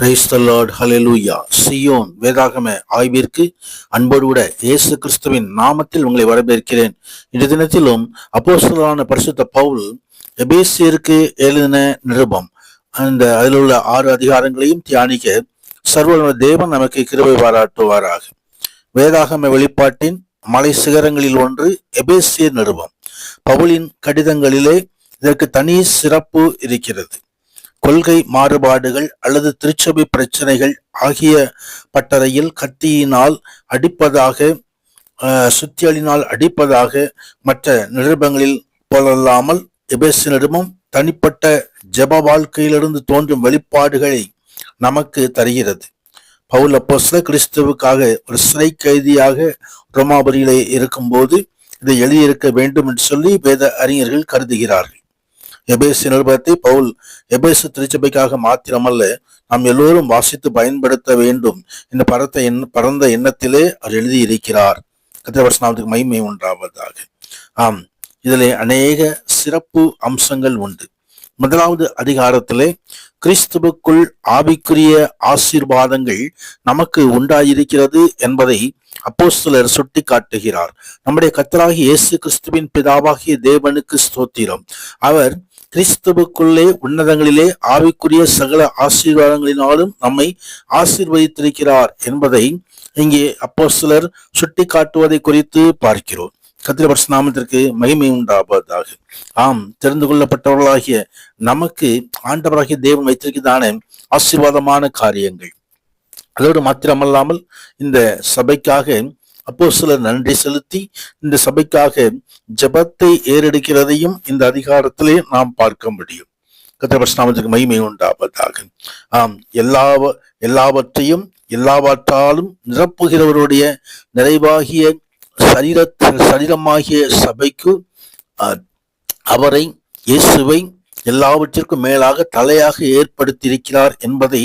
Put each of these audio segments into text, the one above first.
Praise the Lord, hallelujah. Zion வேதாகம ஆய்விற்கு அன்போடு கூட இயேசு கிறிஸ்துவின் நாமத்தில் உங்களை வரவேற்கிறேன். இந்த தினத்திலும் அப்போஸ்தலனான பரிசுத்த பவுல் எபேசியருக்கு எழுதின நிருபம் அதில் உள்ள 6 அதிகாரங்களையும் தியானிக்க சர்வ தேவன் நமக்கு கிருபை பாராட்டுவாராக. வேதாகம வெளிப்பாட்டின் மலை சிகரங்களில் ஒன்று எபேசியர் நிருபம். பவுலின் கடிதங்களிலே இதற்கு தனி சிறப்பு இருக்கிறது. கொள்கை மாறுபாடுகள் அல்லது திருச்சபை பிரச்சனைகள் ஆகிய பட்டறையில் கத்தியினால் அடிப்பதாக, சுத்தியலினால் அடிப்பதாக மற்ற நிருபங்களில் போலல்லாமல் எபேசு நிருபம் தனிப்பட்ட ஜெப வாழ்க்கையிலிருந்து தோன்றும் வெளிப்பாடுகளை நமக்கு தருகிறது. பவுல் அப்போஸ்தலர் கிறிஸ்துவுக்காக ஒரு சிறை கைதியாக ரோமாபுரியிலே இருக்கும்போது இதை எழுதியிருக்க வேண்டும் என்று சொல்லி வேத அறிஞர்கள் கருதுகிறார்கள். எபேசு நிருபத்தை பவுல் எபேசு திருச்சபைக்காக மாத்திரமல்ல, நாம் எல்லோரும் வாசித்து பயன்படுத்த வேண்டும் என்ற பரந்த எண்ணத்திலே அவர் எழுதியிருக்கிறார். கர்த்தருடைய மகிமை உண்டாவதாக. இதிலே அநேக சிறப்பு அம்சங்கள் உண்டு. முதலாவது அதிகாரத்திலே கிறிஸ்துவுக்குள் ஆவிக்குரிய ஆசீர்வாதங்கள் நமக்கு உண்டாயிருக்கிறது என்பதை அப்போஸ்தலர் சுட்டி காட்டுகிறார். நம்முடைய கர்த்தராகிய இயேசு கிறிஸ்துவின் பிதாவாகிய தேவனுக்கு ஸ்தோத்திரம். அவர் கிறிஸ்துவுக்குள்ளே உன்னதங்களிலே ஆவிக்குரிய சகல ஆசீர்வாதங்களினாலும் நம்மை ஆசீர்வதித்திருக்கிறார் என்பதை இங்கே அப்போஸ்தலர் சுட்டி காட்டுவதை குறித்து பார்க்கிறோம். கர்த்தருடைய பரிசுத்த நாமத்திற்கு மகிமை உண்டாவதாக. தெரிந்து கொள்ளப்பட்டவர்களாகிய நமக்கு ஆண்டவராகிய தேவன் வைத்திருக்கிறதான ஆசீர்வாதமான காரியங்கள். அதோடு மாத்திரமல்லாமல் இந்த சபைக்காக அப்போஸ்தலர் நன்றி செலுத்தி இந்த சபைக்காக ஜெபத்தை ஏறெடுக்கிறதையும் இந்த அதிகாரத்திலே நாம் பார்க்க முடியும். கர்த்தருடைய பரிசுத்த நாமத்திற்கு மகிமை உண்டாவதாக. எல்லாவற்றையும் எல்லாவற்றாலும் நிரப்புகிறவருடைய நிறைவாகிய சரீரமாகிய சபைக்கு அவரை இயேசுவை எல்லாவற்றிற்கும் மேலாக தலையாக ஏற்படுத்தியிருக்கிறார் என்பதை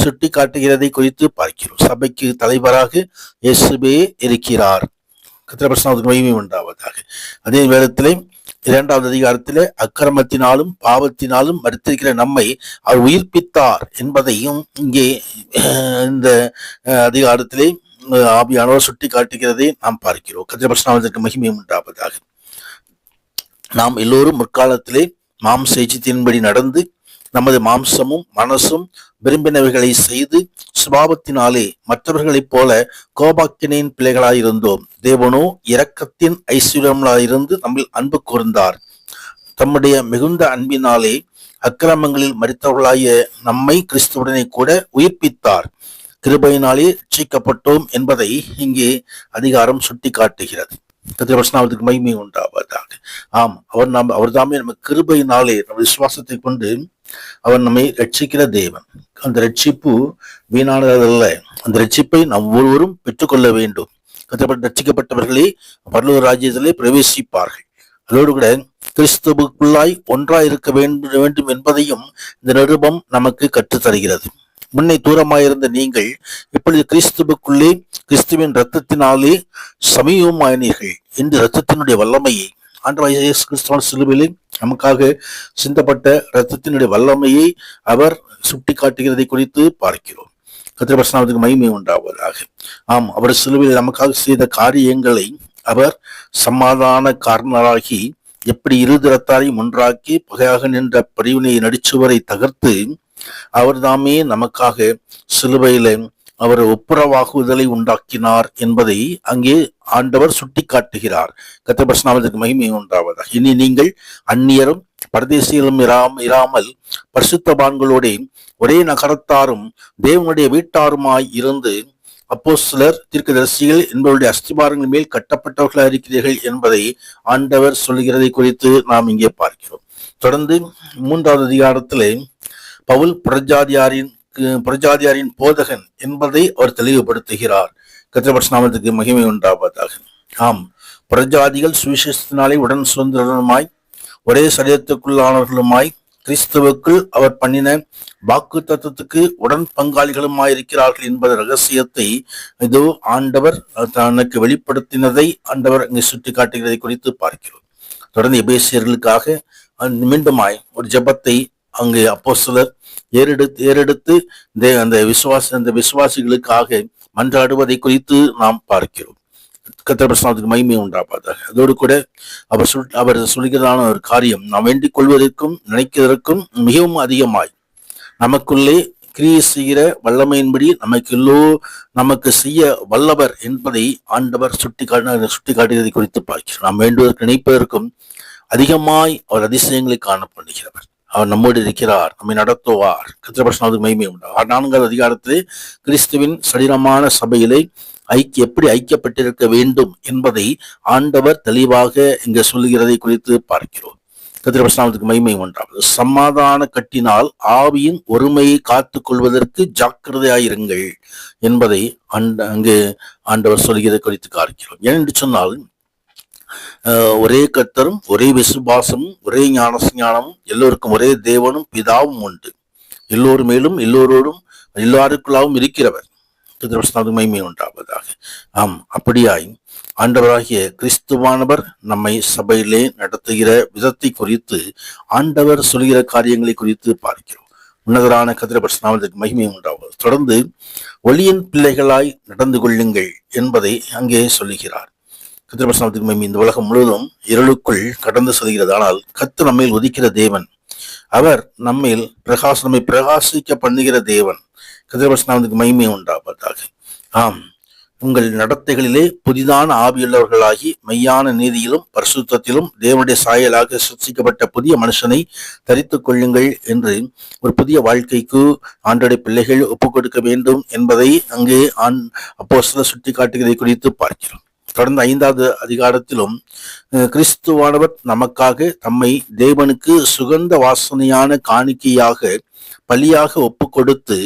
சுட்டி காட்டுகிறதை குறித்து பார்க்கிறோம். சபைக்கு தலைவராக இயேசுவே இருக்கிறார். கர்த்தருடைய மகிமை உண்டாவதாக. அதே வேளத்திலே 2வது அதிகாரத்திலே அக்கிரமத்தினாலும் பாவத்தினாலும் மரித்திருக்கிற நம்மை அவர் உயிர்ப்பித்தார் என்பதையும் இங்கே இந்த அதிகாரத்திலே ஆவியானவர் சுட்டி காட்டுகிறதை நாம் பார்க்கிறோம். கர்த்தருடைய மகிமை உண்டாவதாக. நாம் எல்லோரும் முற்காலத்திலே மாம்ச இச்சையின்படி நடந்து நமது மாம்சமும் மனசும் விரும்பினவைகளை செய்து சுபாவத்தினாலே மற்றவர்களைப் போல கோபாக்கினின் பிள்ளைகளாயிருந்தோம். தேவனோ இரக்கத்தின் ஐஸ்வர்யங்களாயிருந்து நம்மில் அன்பு கூர்ந்தார். தம்முடைய மிகுந்த அன்பினாலே அக்கிரமங்களில் மரித்தவர்களாய நம்மை கிறிஸ்துவுடனே கூட உயிர்ப்பித்தார். கிருபையினாலே ரட்சிக்கப்பட்டோம் என்பதை இங்கே அதிகாரம் சுட்டி காட்டுகிறது. கர்த்தருடைய மகிமை உண்டாவதாக. அவர் தாமே நம்ம கிருபையினாலே நம்ம விசுவாசத்தை கொண்டு அவர் நம்மை ரட்சிக்கிற தேவன். அந்த ரட்சிப்பு வீணானதல்ல. அந்த ரட்சிப்பை நாம் ஒவ்வொருவரும் பெற்றுக்கொள்ள வேண்டும். ரட்சிக்கப்பட்டவர்களே பரலோக ராஜ்யத்திலே பிரவேசிப்பார்கள். அதோடு கூட கிறிஸ்துவுக்குள்ளாய் ஒன்றாய் இருக்க வேண்டும் என்பதையும் இந்த நிருபம் நமக்கு கற்றுத்தருகிறது. முன்னை தூரமாயிருந்த நீங்கள் இப்பொழுது கிறிஸ்துவுக்குள்ளே கிறிஸ்துவின் இரத்தத்தினாலே சமீபமாயினீர்கள் என்று இரத்தத்தினுடைய வல்லமையை ஆண்டவராகிய இயேசு கிறிஸ்துவின் சிலுவையிலே நமக்காக சிந்தப்பட்ட இரத்தத்தினுடைய வல்லமையை அவர் சுட்டி காட்டுகிறதை குறித்து பார்க்கிறோம். கர்த்தருடைய மகிமை உண்டாவதாக. அவர் சிலுவையில் நமக்காக செய்த காரியங்களை அவர் சமாதான காரணராகி எப்படி இருதிரத்தாரையும் ஒன்றாக்கி பகையாக நின்ற பிரிவினை நடிச்சுவரை தகர்த்து அவர் தாமே நமக்காக சிலுவையில அவர் ஒப்புரவாகுதலை உண்டாக்கினார் என்பதை அங்கே ஆண்டவர் சுட்டி காட்டுகிறார். கர்த்தருடைய மகிமை உண்டாவதாக. இனி நீங்கள் அந்நியரும் பரதேசிகளும் இராமல் பரிசுத்தவான்களோட ஒரே நகரத்தாரும் தேவனுடைய வீட்டாருமாய் இருந்து அப்போஸ்தலர் தீர்க்கதரிசிகள் என்பவருடைய அஸ்திபாரங்கள் மேல் கட்டப்பட்டவர்களாக இருக்கிறீர்கள் என்பதை ஆண்டவர் சொல்கிறதை குறித்து நாம் இங்கே பார்க்கிறோம். தொடர்ந்து 3வது அதிகாரத்திலே பவுல் புறஜாதியாரின் போதகன் என்பதை அவர் தெளிவுபடுத்துகிறார். கர்த்தருடைய மகிமை உண்டாவதாக. புறஜாதிகள் சுவிசேஷத்தினாலே உடன் சுதந்திரமாய் ஒரே சரீரத்துக்குள்ளானவர்களுமாய் கிறிஸ்துவுக்குள் அவர் பண்ணின வாக்கு தத்துவத்துக்கு உடன் பங்காளிகளுமாயிருக்கிறார்கள் என்பது ரகசியத்தை இதோ ஆண்டவர் தனக்கு வெளிப்படுத்தினதை ஆண்டவர் இங்கு சுட்டி காட்டுகிறதை குறித்து பார்க்கிறோம். தொடர்ந்து எபேசியர்களுக்காக மீண்டுமாய் ஒரு ஜெபத்தை அங்கே அப்போஸ்தலர் ஏறெடுத்து அந்த விசுவாசிகளுக்காக மன்றாடுவதை குறித்து நாம் பார்க்கிறோம். கர்த்தர் பிரசன்னத்துக்கு மகிமை உண்டாவதாக. அதோடு கூட அவர் சொல்கிறதான ஒரு காரியம், நாம் வேண்டிக் கொள்வதற்கும் நினைக்கிறதற்கும் மிகவும் அதிகமாய் நமக்குள்ளே கிரியை செய்கிற வல்லமையின்படி நமக்கு செய்ய வல்லவர் என்பதை ஆண்டவர் சுட்டி காட்டுவதை குறித்து பார்க்கிறோம். நாம் வேண்டுவதற்கு நினைப்பதற்கும் அதிகமாய் அவர் அதிசயங்களை காணப்படுகிறவர். அவர் நம்மோடு இருக்கிறார், நம்மை நடத்துவார். கர்த்தர் பிரசன்னத்துக்கு மகிமை உண்டாகும். 4வது அதிகாரத்திலே கிறிஸ்துவின் சரீரமான சபையிலே எப்படி ஐக்கியப்பட்டிருக்க வேண்டும் என்பதை ஆண்டவர் தெளிவாக இங்க சொல்லுகிறதை குறித்து பார்க்கிறோம். கர்த்தர் பிரசன்னத்துக்கு மகிமை உண்டாவது. சமாதான கட்டினால் ஆவியின் ஒருமையை காத்துக் கொள்வதற்கு ஜாக்கிரதையாயிருங்கள் என்பதை அங்கு ஆண்டவர் சொல்கிறதை குறித்து பார்க்கிறோம். ஏனென்று சொன்னால், ஒரே கர்த்தரும் ஒரே விசுவாசமும் ஒரே ஞானமும் எல்லோருக்கும் ஒரே தேவனும் பிதாவும் உண்டு. எல்லோரு மேலும் எல்லோரோடும் எல்லாருக்குள்ளாவும் இருக்கிறவர். மகிமை உண்டாவதாக. ஆம், அப்படியாய் ஆண்டவராகிய கிறிஸ்துவானவர் நம்மை சபையிலே நடத்துகிற விதத்தை குறித்து ஆண்டவர் சொல்கிற காரியங்களை குறித்து பார்க்கிறோம். உன்னதரான கர்த்தர் பரிசுத்தநாமத்துக்கு மகிமை உண்டாவது. தொடர்ந்து ஒளியின் பிள்ளைகளாய் நடந்து கொள்ளுங்கள் என்பதை அங்கே சொல்லுகிறார். கர்த்தர் பரிசுத்தநாமத்துக்கு மகிமை. இந்த உலகம் முழுவதும் இருளுக்குள் கடந்து செல்கிறது. ஆனால் கர்த்தர் நம்மேல் உதிக்கிற தேவன். அவர் நம்மை பிரகாசிக்க பண்ணுகிற தேவன். கர்த்தர் பரிசுத்தநாமத்துக்கு மகிமை உண்டாவதாக. ஆம், உங்கள் நடத்தைகளிலே புதிதான ஆவியுள்ளவர்களாகி மெய்யான நீதியிலும் பரிசுத்தத்திலும் தேவனுடைய சாயலாக சிருஷ்டிக்கப்பட்ட புதிய மனுஷனை தரித்துக் கொள்ளுங்கள் என்று ஒரு புதிய வாழ்க்கைக்கு ஆண்டவருடைய பிள்ளைகள் ஒப்புக் கொடுக்க வேண்டும் என்பதை அங்கே அப்போஸ்தலர் சுட்டி காட்டுகிறதை குறித்து பார்க்கிறோம். தொடர்ந்து 5வது அதிகாரத்திலும் கிறிஸ்துவானவர் நமக்காக தம்மை தேவனுக்கு சுகந்த வாசனையான காணிக்கையாக பலியாக ஒப்பு கொடுத்து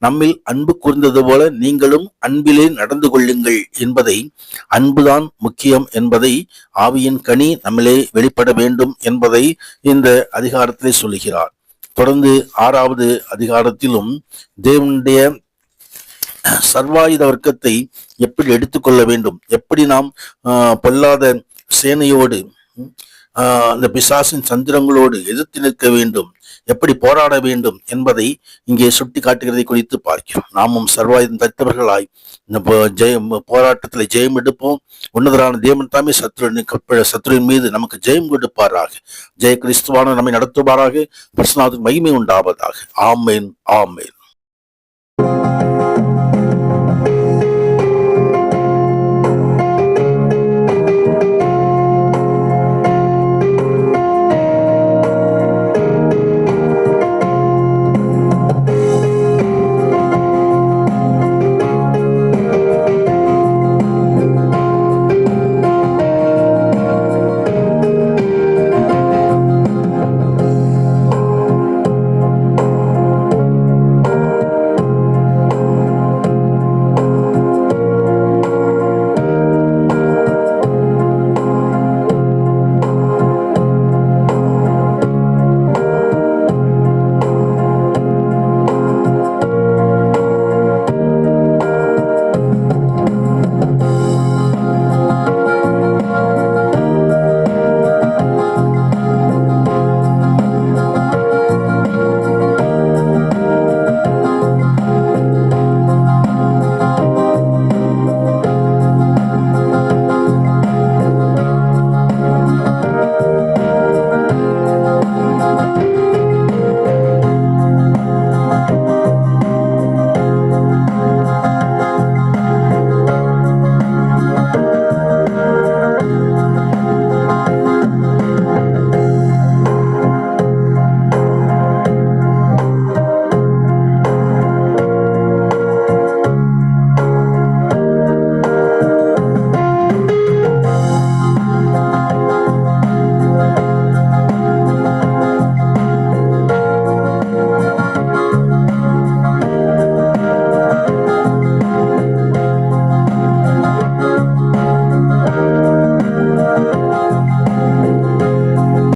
நம்மில் அன்பு கூர்ந்தது போல நீங்களும் அன்பிலே நடந்து கொள்ளுங்கள் என்பதை, அன்புதான் முக்கியம் என்பதை, ஆவியின் கனி நம்மிலே வெளிப்பட வேண்டும் என்பதை இந்த அதிகாரத்திலே சொல்லுகிறார். தொடர்ந்து 6வது அதிகாரத்திலும் தேவனுடைய சர்வாயுத வர்க்கத்தை எப்படி எடுத்துக்கொள்ள வேண்டும், எப்படி நாம் பொல்லாத சேனையோடு அந்த பிசாசின் சந்திரங்களோடு எதிர்த்து நிற்க வேண்டும், எப்படி போராட வேண்டும் என்பதை இங்கே சுட்டி காட்டுகிறதை குறித்து பார்க்கிறோம். நாமும் சர்வாயுதம் தரித்தவர்களாய் இந்த போராட்டத்தில் ஜெயம் எடுப்போம். உன்னதரான தேவன் தாமே சத்துருவின் மீது நமக்கு ஜெயம் கொடுப்பாராக. ஜெய கிறிஸ்துவான நம்மை நடத்துவாராக. பரிசுத்தநாமத்துக்கு மகிமை உண்டாவதாக. ஆமேன், ஆமேன்.